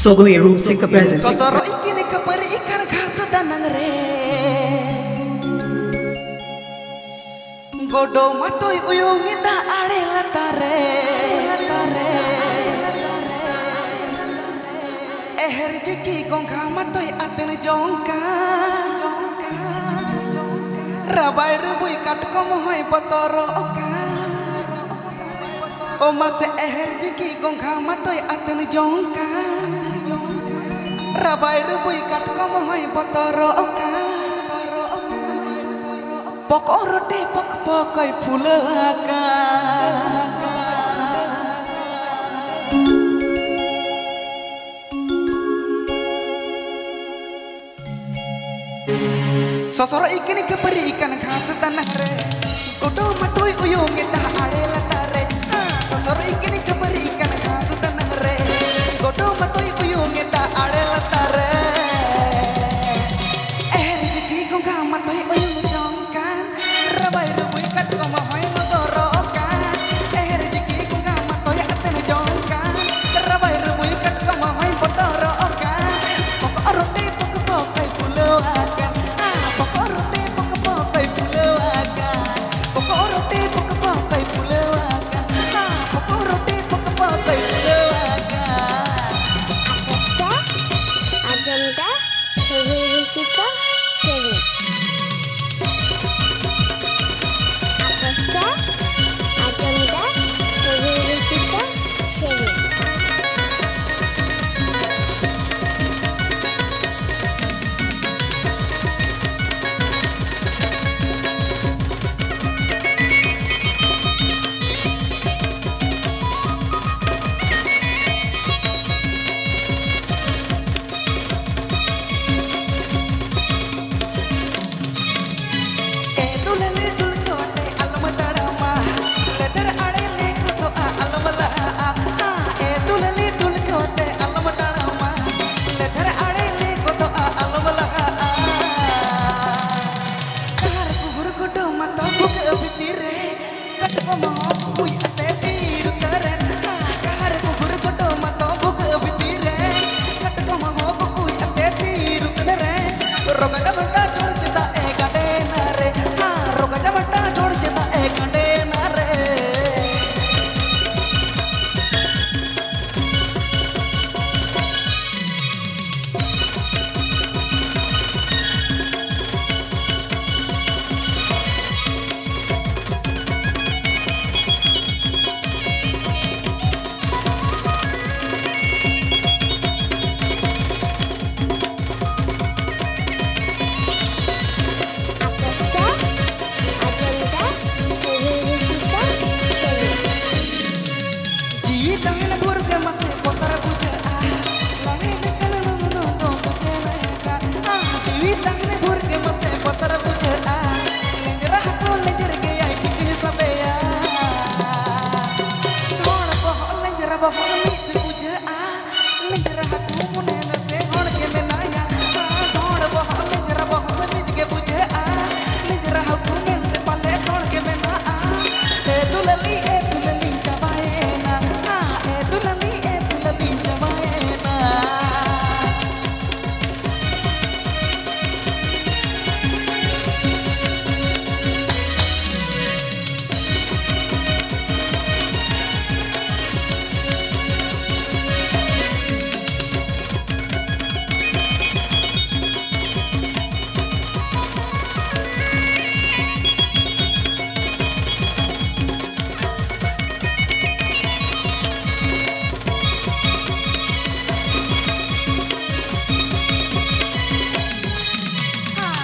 Sogoi Rusika presents. Sosoro ikini kapari ikan khas danang re. Godo matoi uyungi da ade latare. Eher jiki gongka matoi aten jongka. Rabai rubui katkom hoi botoro oka. Oma se eher jiki gongka matoi aten jongka. Rabai rubui katkom hoi botoro oka. Pokok rote pokoi fulaka. Sosoro ikini kapari ikan khas tanah re. Godo matoi uyung eta ade latare. Sosoro ikini kapari ikan khas tanah re. Godo matoi uyung eta ade latare. Rezeki gongga matoi uyung jongkan. Rabai rubui katkom hoi motorokan. Rezeki gongga matoi aten jongkan. Rabai rubui katkom hoi motorokan. Pokok rote pokoi fulaka.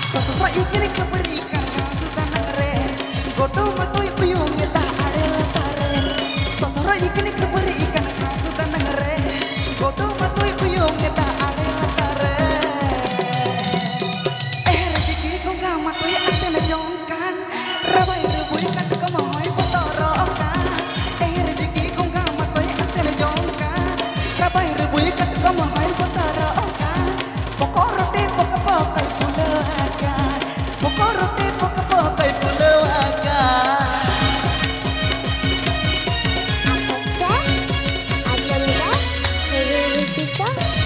Sosoro ikini kapari ikan khas tanah re. Godo matoi uyung eta ade latare. Sosoro ikini kapari ikan khas tanah re. Godo matoi uyung eta ade latare. Rezeki gongga matoi aten jongkan. Rabai rubui katkom hoi botorokan. Rezeki gongga matoi aten jongkan. Rabai rubui katkom hoi botorokan. Pokok rote pokoi fulaka. Pokok rote pokoi fulaka. Apa? Agenda, Rusika.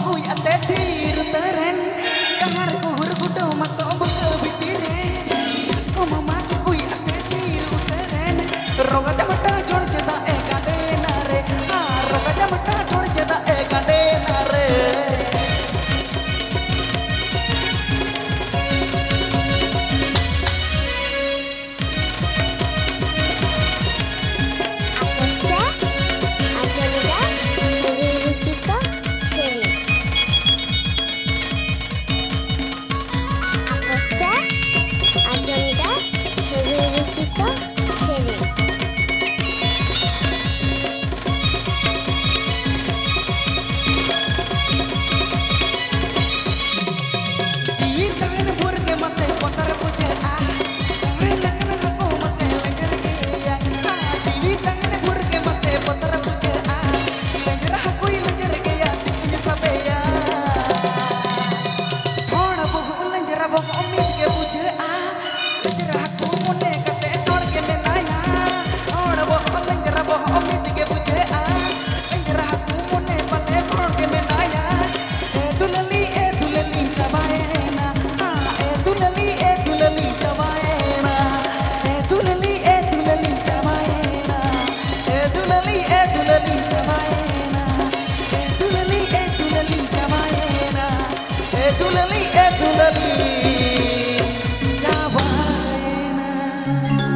kuy ate tiru teren kahar kuhur gudo mato buka bitire ko mama kuy ate tiru teren roga jamata jod jeda e gade nare ha roga jamata jod jeda e gade nare Tulali